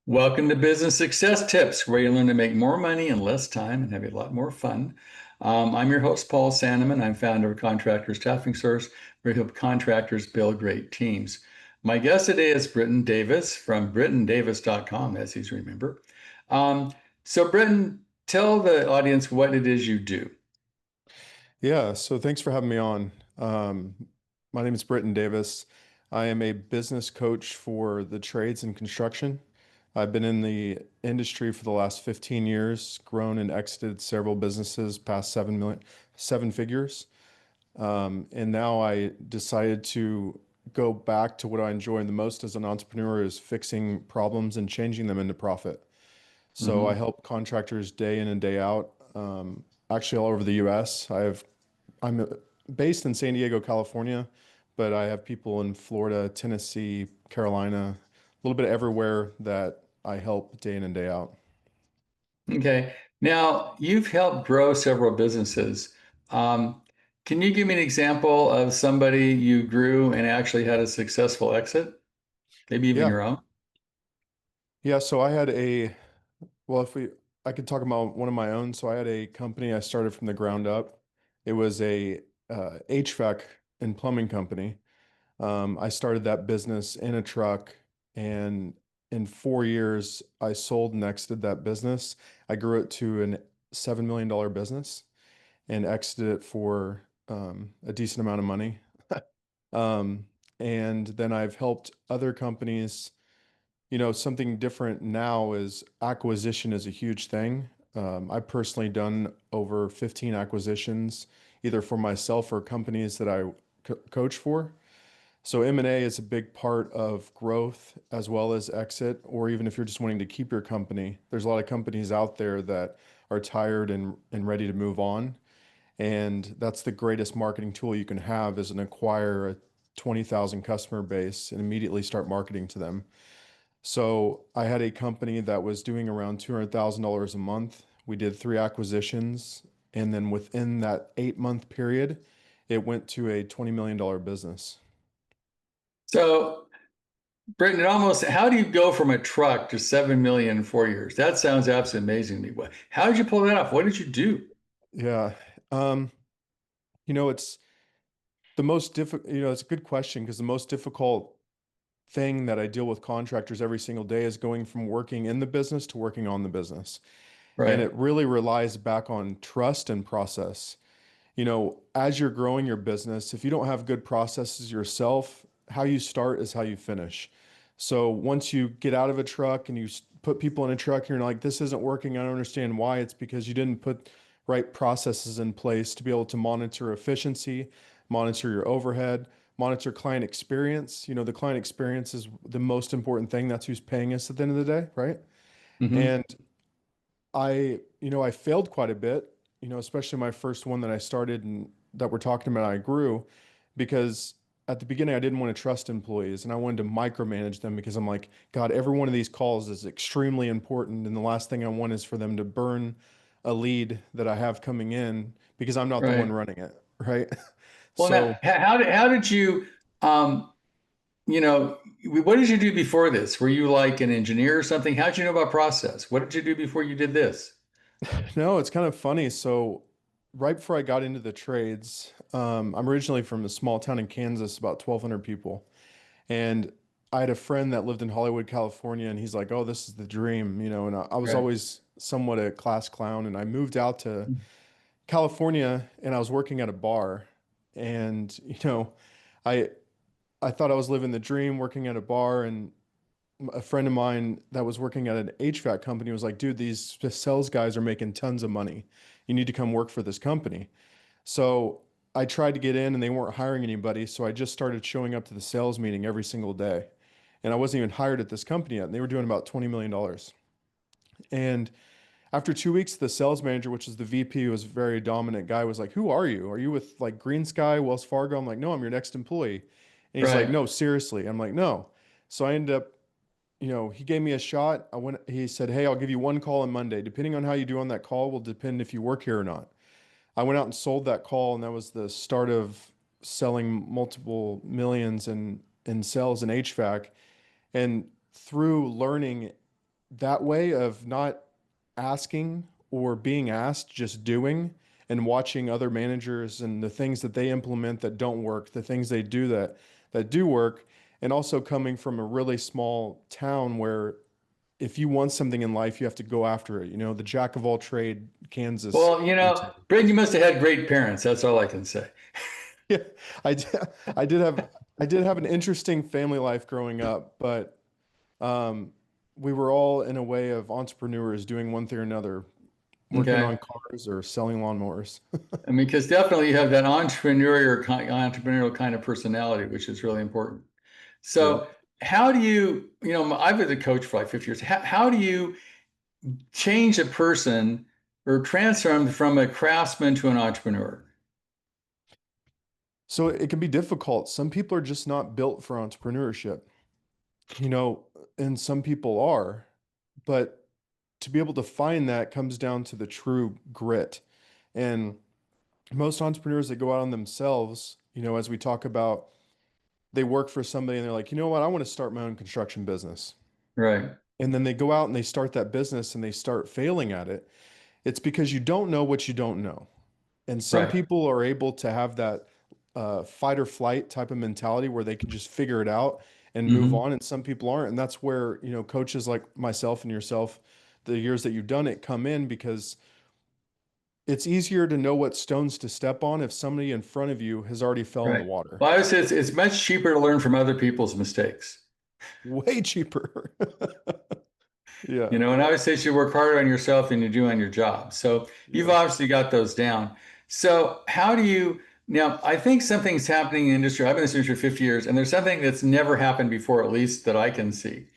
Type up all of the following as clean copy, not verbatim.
Welcome to Business Success Tips, where you learn to make more money in less time and have a lot more fun. I'm your host, Paul Sanneman. I'm founder of Contractor Staffing Source, where we help contractors build great teams. My guest today is Briton Davis from BritonDavis.com, as he's remember. So, Briton, tell the audience what it is you do. Yeah, so thanks for having me on. My name is Briton Davis. I am a business coach for the trades and construction. I've been in the industry for the last 15 years, grown and exited several businesses past 7 figures. And now I decided to go back to what I enjoy the most as an entrepreneur is fixing problems and changing them into profit. So I Mhm. help contractors day in and day out, actually all over the US. I'm based in San Diego, California, but I have people in Florida, Tennessee, Carolina, a little bit everywhere that I help day in and day out. Okay. Now, you've helped grow several businesses. Um, can you give me an example of somebody you grew and actually had a successful exit? Maybe even Yeah. your own? Yeah. So well, I could talk about one of my own. So I had a company I started from the ground up. It was a HVAC and plumbing company. I started that business in a truck, and in 4 years, I sold and exited that business. I grew it to an $7 million business and exited it for a decent amount of money. Um, and then I've helped other companies. Something different now is acquisition is a huge thing. I've personally done over 15 acquisitions, either for myself or companies that I coach for. So M&A is a big part of growth as well as exit, or even if you're just wanting to keep your company. There's a lot of companies out there that are tired and ready to move on. And that's the greatest marketing tool you can have is an acquire a 20,000 customer base and immediately start marketing to them. So I had a company that was doing around $200,000 a month. We did 3 acquisitions, and then within that 8 month period, it went to a $20 million business. So, Britton, how do you go from a truck to 7 million in 4 years? That sounds absolutely amazing to me. How did you pull that off? What did you do? Yeah. It's it's a good question because the most difficult thing that I deal with contractors every single day is going from working in the business to working on the business. And Right. it really relies back on trust and process. As you're growing your business, if you don't have good processes yourself, how you start is how you finish. So once you get out of a truck and put people in a truck and you're like, this isn't working, I don't understand why. It's because you didn't put right processes in place to be able to monitor efficiency, monitor your overhead, monitor client experience. The client experience is the most important thing. That's who's paying us at the end of the day, right? Hmm. And I failed quite a bit, especially my first one that I started and that we're talking about, I grew because at the beginning I didn't want to trust employees and I wanted to micromanage them because I'm like, God, every one of these calls is extremely important. And the last thing I want is for them to burn a lead that I have coming in because I'm not the one Right. running it, right? Well, now, So how did you, um, what did you do before this? Were you like an engineer or something? How did you know about process? What did you do before you did this? no, it's kind of funny. So right before I got into the trades, I'm originally from a small town in Kansas, about 1,200 people. And I had a friend that lived in Hollywood, California, and he's like, "Oh, this is the dream," and I was Right. always somewhat a class clown, and I moved out to California, and I was working at a bar, and I I thought I was living the dream, working at a bar, and a friend of mine that was working at an HVAC company was like, "Dude, these sales guys are making tons of money. You need to come work for this company." So I tried to get in, and they weren't hiring anybody, so I just started showing up to the sales meeting every single day. And I wasn't even hired at this company yet, and they were doing about $20 million. And after 2 weeks, the sales manager, which is the VP, who was a very dominant guy, was like, "Who are you? Are you with like Green Sky, Wells Fargo?" I'm like, "No, I'm your next employee." And he's like, Right. "No, seriously." I'm like, "No." So I ended up, he gave me a shot. He said, "Hey, I'll give you one call on Monday. Depending on how you do on that call will depend if you work here or not." I went out and sold that call, and that was the start of selling multiple millions in sales in HVAC. And through learning that way of not asking or being asked, just doing and watching other managers and the things that they implement that don't work, the things they do that do work, and also coming from a really small town where if you want something in life, you have to go after it. You know, the jack of all trade, Kansas Well, mentality. Britain, you must have had great parents. That's all I can say. Yeah, I did, I did have I did have an interesting family life growing up, but um, we were all in a way of entrepreneurs doing one thing or another, working Okay. on cars or selling lawnmowers. I mean, because definitely you have that entrepreneurial kind of personality, which is really important. So, Yep. how do you, I've been a coach for like 50 years. How do you change a person or transform them from a craftsman to an entrepreneur? So it can be difficult. Some people are just not built for entrepreneurship, you know, and some people are, but to be able to find that comes down to the true grit. And most entrepreneurs that go out on themselves, you know, as we talk about, they work for somebody and they're like, you know what, I want to start my own construction business. Right, And then they go out and they start that business and they start failing at it. It's because you don't know what you don't know. And some right. people are able to have that fight or flight type of mentality where they can just figure it out and move Hmm. on. And some people aren't. And that's where, you know, coaches like myself and yourself, the years that you've done it come in because it's easier to know what stones to step on if somebody in front of you has already fell in the Right. water. Well, I would say it's much cheaper to learn from other people's mistakes. Way cheaper. Yeah. And I would say you should work harder on yourself than you do on your job. So you've Yeah. obviously got those down. So how do you now? I think something's happening in the industry. I've been in this industry for 50 years, and there's something that's never happened before, at least that I can see,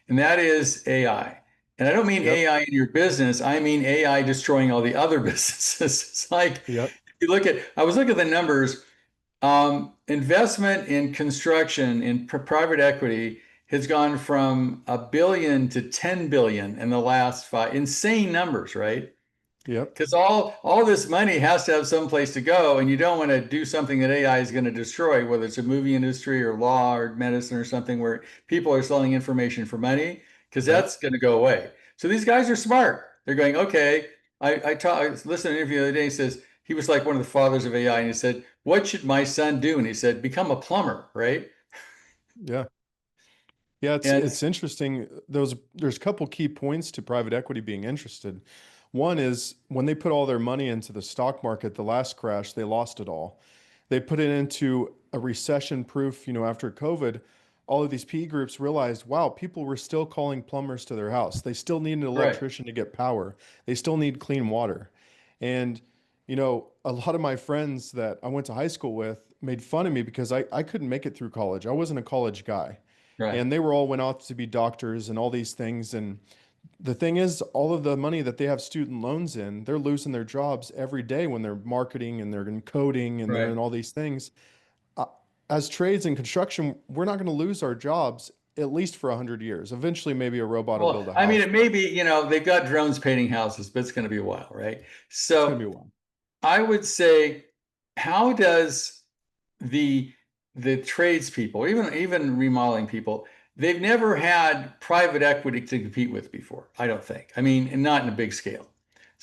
and that is AI. And I don't mean Yep. AI in your business. I mean AI destroying all the other businesses. It's like Yep. if you I was looking at the numbers. Investment in construction in private equity has gone from 1 billion to 10 billion in the last five. Insane numbers, right? Yep. Because all this money has to have some place to go, and you don't want to do something that AI is going to destroy, whether it's a movie industry or law or medicine or something where people are selling information for money, because Yep. that's going to go away. So these guys are smart. They're going, okay. I listened to an interview the other day. He says he was like one of the fathers of AI, and he said, "What should my son do?" And he said, "Become a plumber, right?" Yeah. Yeah, And it's interesting. There's a couple key points to private equity being interested. One is when they put all their money into the stock market, the last crash, they lost it all. They put it into a recession proof, you know, after COVID, all of these PE groups realized, wow, people were still calling plumbers to their house. They still need an right, electrician to get power. They still need clean water. And, you know, a lot of my friends that I went to high school with made fun of me because I couldn't make it through college. I wasn't a college guy right, and they were all went off to be doctors and all these things. And the thing is, all of the money that they have student loans in, they're losing their jobs every day when they're marketing and they're in coding and they're right. in all these things. Uh, as trades and construction, we're not going to lose our jobs at least for 100 years. Eventually, maybe a robot will Well, build a I mean, house, it may but be, they've got drones painting houses, but it's going to be a while, right? it's going to So be a while. I would say, how does the the tradespeople, even remodeling people, they've never had private equity to compete with before, I don't think. I mean, and not in a big scale.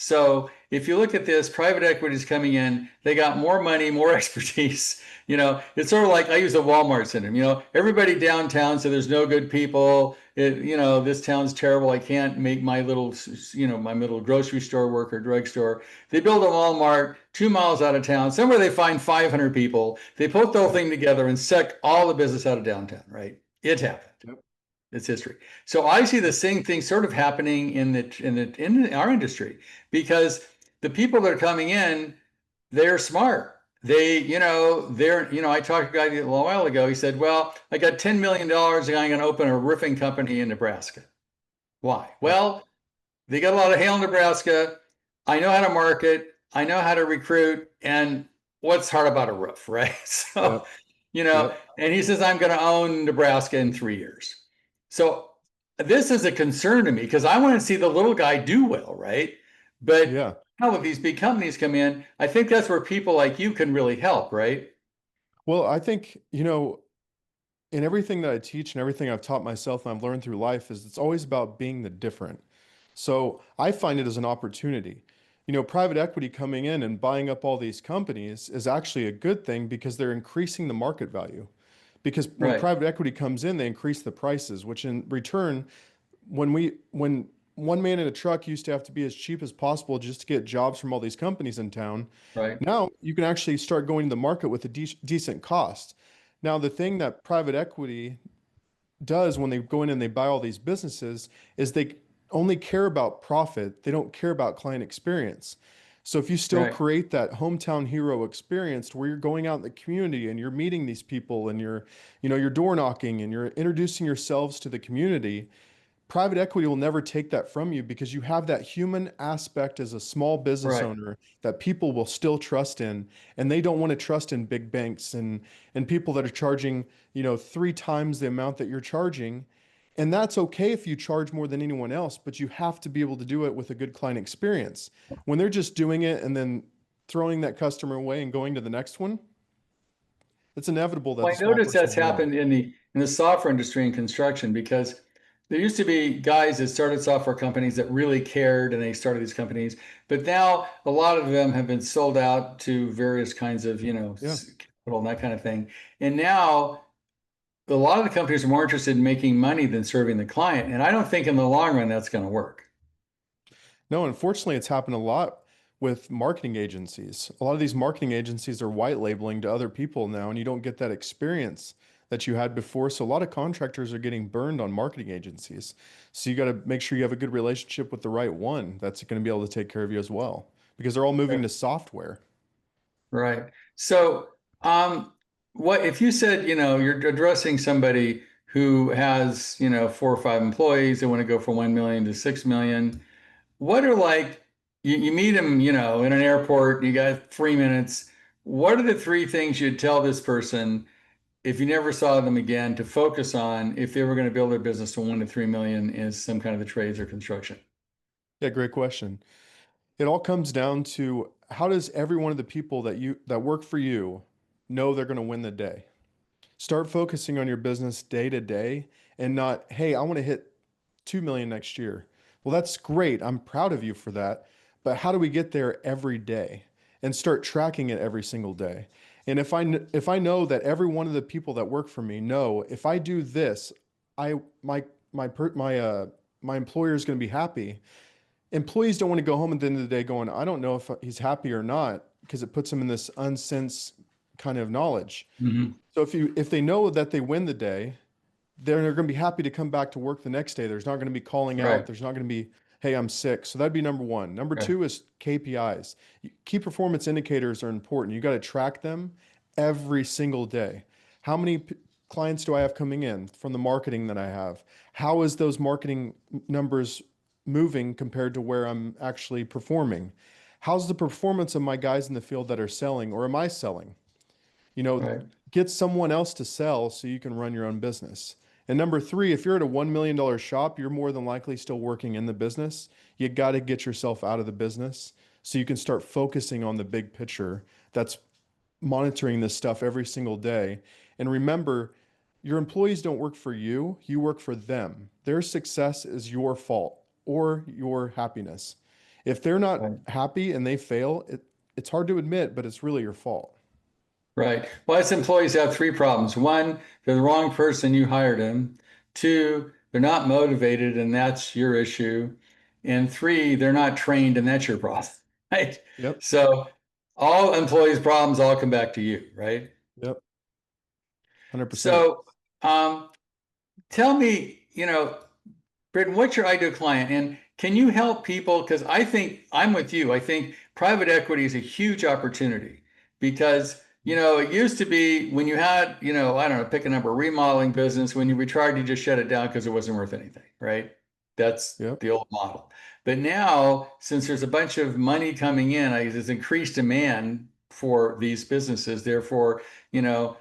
So if you look at this, private equity is coming in, they got more money, more expertise. It's sort of like I use the Walmart syndrome. Everybody downtown, so there's no good people. This town's terrible. I can't make my little grocery store work or drugstore. They build a Walmart 2 miles out of town, somewhere they find 500 people. They put the whole Yep. thing together and suck all the business out of downtown, right? It happened. Yep. It's history. So I see the Yep. same thing sort of happening in our industry because the people that are coming in, they're smart. I talked to a guy a little while ago. He said, "Well, I got $10 million and I'm going to open a roofing company in Nebraska." Why? Yep. Well, they got a lot of hail in Nebraska. I know how to market. I know how to recruit. And what's hard about a roof, right? So, Yep. you know, Yep. and he says, I'm going to own Nebraska in 3 years. So this is a concern to me because I want to see the little guy do well, right? But Yeah. now with these big companies come in, I think that's where people like you can really help, right? Well, I think, you know, in everything that I teach and everything I've taught myself and I've learned through life is it's always about being the different. So I find it as an opportunity. Private equity coming in and buying up all these companies is actually a good thing because they're increasing the market value. Because when Right, private equity comes in, they increase the prices, which in return, when one man in a truck used to have to be as cheap as possible just to get jobs from all these companies in town, right, now you can actually start going to the market with a decent cost. Now, the thing that private equity does when they go in and they buy all these businesses is they only care about profit. They don't care about client experience. So if you still right. create that hometown hero experience where you're going out in the community and you're meeting these people and you're door knocking and you're introducing yourselves to the community, private equity will never take that from you because you have that human aspect as a small business Right. owner that people will still trust in, and they don't want to trust in big banks and people that are charging, 3 times the amount that you're charging. And that's okay if you charge more than anyone else, but you have to be able to do it with a good client experience. When they're just doing it and then throwing that customer away and going to the next one, it's inevitable that Well, the I small noticed person that's will win. happened in the software industry and construction because there used to be guys that started software companies that really cared and they started these companies, but now a lot of them have been sold out to various kinds of, Yeah. capital and that kind of thing. And now a lot of the companies are more interested in making money than serving the client. And I don't think in the long run that's going to work. No, unfortunately, it's happened a lot with marketing agencies. A lot of these marketing agencies are white labeling to other people now, and you don't get that experience that you had before. So a lot of contractors are getting burned on marketing agencies. So you got to make sure you have a good relationship with the right one that's going to be able to take care of you as well, because they're all moving to software. Right. So, what if you said, you're addressing somebody who has, 4 or 5 employees, they want to go from 1 million to 6 million. What are like, you meet them, in an airport, you got 3 minutes. What are the three things you'd tell this person if you never saw them again to focus on if they were going to build their business to 1 to 3 million is some kind of the trades or construction? Yeah, great question. It all comes down to how does every one of the people that work for you know they're going to win the day? Start focusing on your business day to day and not, hey, I want to hit 2 million next year. Well, that's great. I'm proud of you for that. But how do we get there every day and start tracking it every single day? And if I know that every one of the people that work for me know if I do this, I my my per, my employer is going to be happy. Employees don't want to go home at the end of the day going, I don't know if he's happy or not, because it puts them in this unsense kind of knowledge. Hmm. So if they know that they win the day, they're going to be happy to come back to work the next day. There's not going to be calling out. Right. There's not going to be, hey, I'm sick. So that'd be number one. Number Right. two is KPIs. Key performance indicators are important. You got to track them every single day. How many clients do I have coming in from the marketing that I have? How is those marketing numbers moving compared to where I'm actually performing? How's the performance of my guys in the field that are selling, or am I selling? you know, Right. get someone else to sell so you can run your own business. And number three, if you're at a $1 million shop, you're more than likely still working in the business. You got to get yourself out of the business so you can start focusing on the big picture that's monitoring this stuff every single day. And remember, your employees don't work for you, you work for them. Their success is your fault or your happiness. If they're not Right. happy and they fail, it's hard to admit, but it's really your fault. Right. Well, as employees have three problems. One, they're the wrong person, you hired them. Two, they're not motivated, and that's your issue. And three, they're not trained, and that's your problem. Right. Yep. So all employees' problems all come back to you, right? Yep. 100%. So tell me, Britain, what's your ideal client? And can you help people? Because I think I'm with you. I think private equity is a huge opportunity because, it used to be when you had, I don't know, pick a number, remodeling business, when you retired, you just shut it down because it wasn't worth anything, right? That's Yep. the old model. But now, since there's a bunch of money coming in, there's increased demand for these businesses. Therefore, you know,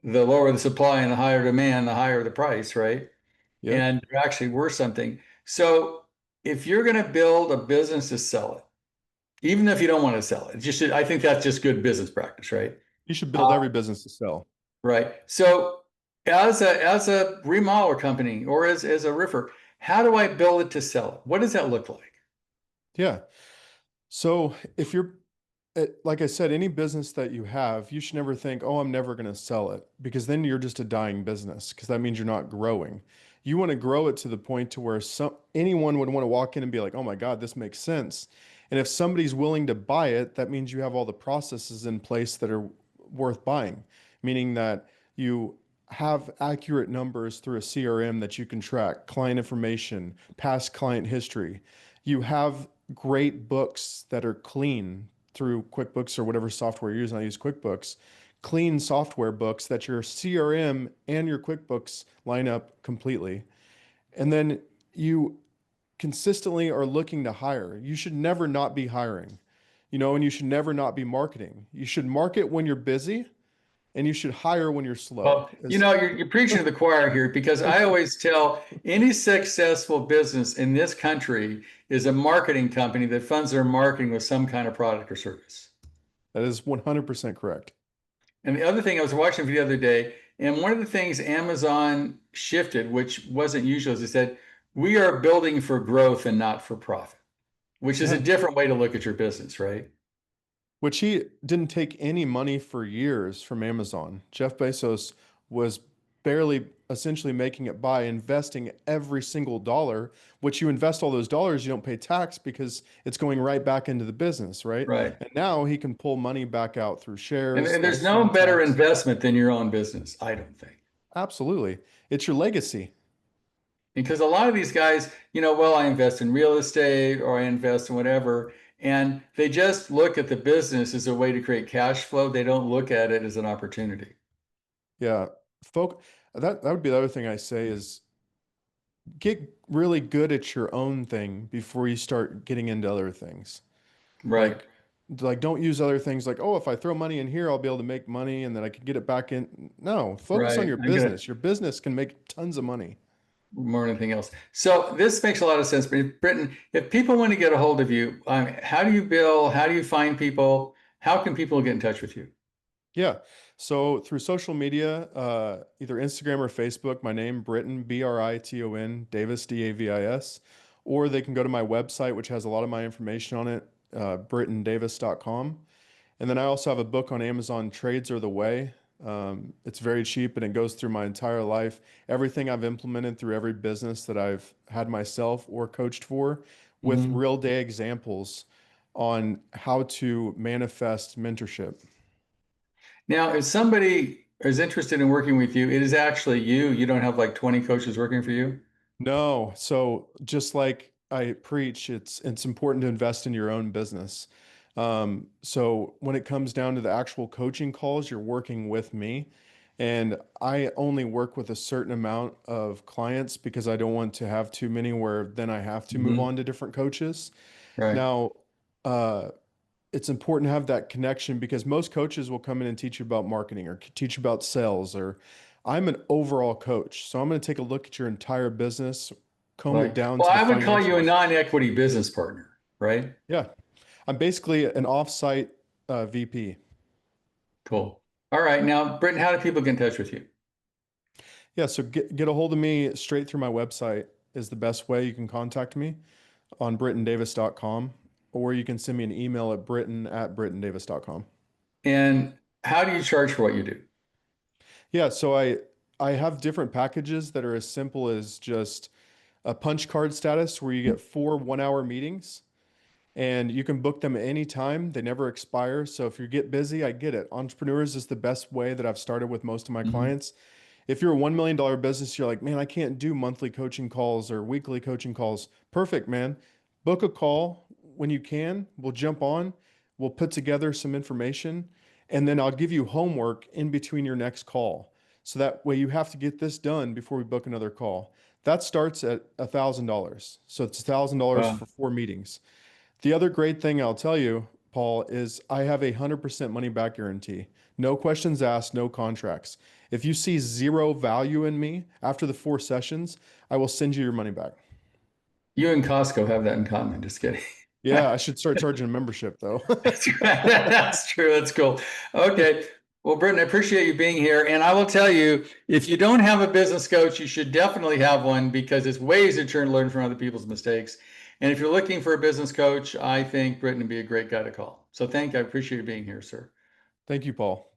the lower the supply and the higher demand, the higher the price, right? Yep. And they're actually worth something. So if you're going to build a business to sell it, even if you don't want to sell it, I think that's just good business practice, right? You should build Uh, every business to sell. right. So As a remodeler company or as a roofer, how do I build it to sell it? What does that look like? Yeah. So if you're, like I said, any business that you have, you should never think, oh, I'm never going to sell it, because then you're just a dying business, because that means you're not growing. You want to grow it to the point to where anyone would want to walk in and be like, oh my God, this makes sense. And if somebody's willing to buy it, that means you have all the processes in place that are worth buying, meaning that you have accurate numbers through a CRM that you can track client information, past client history. You have great books that are clean through QuickBooks or whatever software you're using. I use QuickBooks, clean software books that your CRM and your QuickBooks line up completely. And then you consistently are looking to hire. You should never not be hiring, and you should never not be marketing. You should market when you're busy and you should hire when you're slow. Well, you're preaching to the choir here because I always tell any successful business in this country is a marketing company that funds their marketing with some kind of product or service. That is 100% correct. And the other thing, I was watching the other day, and one of the things Amazon shifted, which wasn't usual, is they said, we are building for growth and not for profit, which is a Yeah. different way to look at your business, right? Which he didn't take any money for years from Amazon. Jeff Bezos was barely essentially making it by investing every single dollar, which you invest all those dollars, you don't pay tax because it's going right back into the business, right? Right. And now he can pull money back out through And, shares, and there's less no paying better tax. investment than your own business, I don't think. Absolutely. It's your legacy. Because a lot of these guys, well, I invest in real estate or I invest in whatever, and they just look at the business as a way to create cash flow. They don't look at it as an opportunity. Yeah. Folk that would be the other thing I say is get really good at your own thing before you start getting into other things. Right, Like don't use other things like, oh, if I throw money in here, I'll be able to make money and then I can get it back in. No, focus on right. your I'm gonna business. Your business can make tons of money. more than anything else. So this makes a lot of sense. But Britain, if people want to get a hold of you, how do you bill? How do you find people? How can people get in touch with you? Yeah. So through social media, either Instagram or Facebook, my name, Briton, Briton, Davis, Davis, or they can go to my website, which has a lot of my information on it, britondavis.com. And then I also have a book on Amazon, Trades Are the Way. It's very cheap and it goes through my entire life. Everything I've implemented through every business that I've had myself or coached for with Mhm. real day examples on how to manifest mentorship. Now, if somebody is interested in working with you, it is actually you. You don't have like 20 coaches working for you. No, so just like I preach, it's important to invest in your own business. So when it comes down to the actual coaching calls, you're working with me, and I only work with a certain amount of clients because I don't want to have too many where then I have to move Mhm. on to different coaches. Right. Now, uh, it's important to have that connection because most coaches will come in and teach you about marketing or teach you about sales, or I'm an overall coach. So I'm going to take a look at your entire business, comb it Right. down Well, to the I would call you a financials. non-equity business partner, right? Yeah. I'm basically an offsite VP. Cool. All right. Now, Britton, how do people get in touch with you? Yeah. So get a hold of me straight through my website is the best way you can contact me on britondavis.com, or you can send me an email at briton@britondavis.com. And how do you charge for what you do? Yeah. So I have different packages that are as simple as just a punch card status where you get 4 1-hour meetings and you can book them anytime. They never expire. So if you get busy, I get it. Entrepreneurs is the best way that I've started with most of my Mhm. clients. If you're a $1 million business, you're like, man, I can't do monthly coaching calls or weekly coaching calls. Perfect, man. Book a call when you can. We'll jump on, we'll put together some information, and then I'll give you homework in between your next call. So that way you have to get this done before we book another call. That starts at $1,000. So it's $1,000 Wow. for 4 meetings. The other great thing I'll tell you, Paul, is I have a 100% money back guarantee. No questions asked, no contracts. If you see zero value in me after the 4 sessions, I will send you your money back. You and Costco have that in common. Just kidding. Yeah, I should start charging a membership though. That's right. That's true. That's cool. Okay. Well, Britain, I appreciate you being here. And I will tell you, if you don't have a business coach, you should definitely have one because it's ways to turn and learn from other people's mistakes. And if you're looking for a business coach, I think Britain would be a great guy to call. So I appreciate you being here, sir. Thank you, Paul.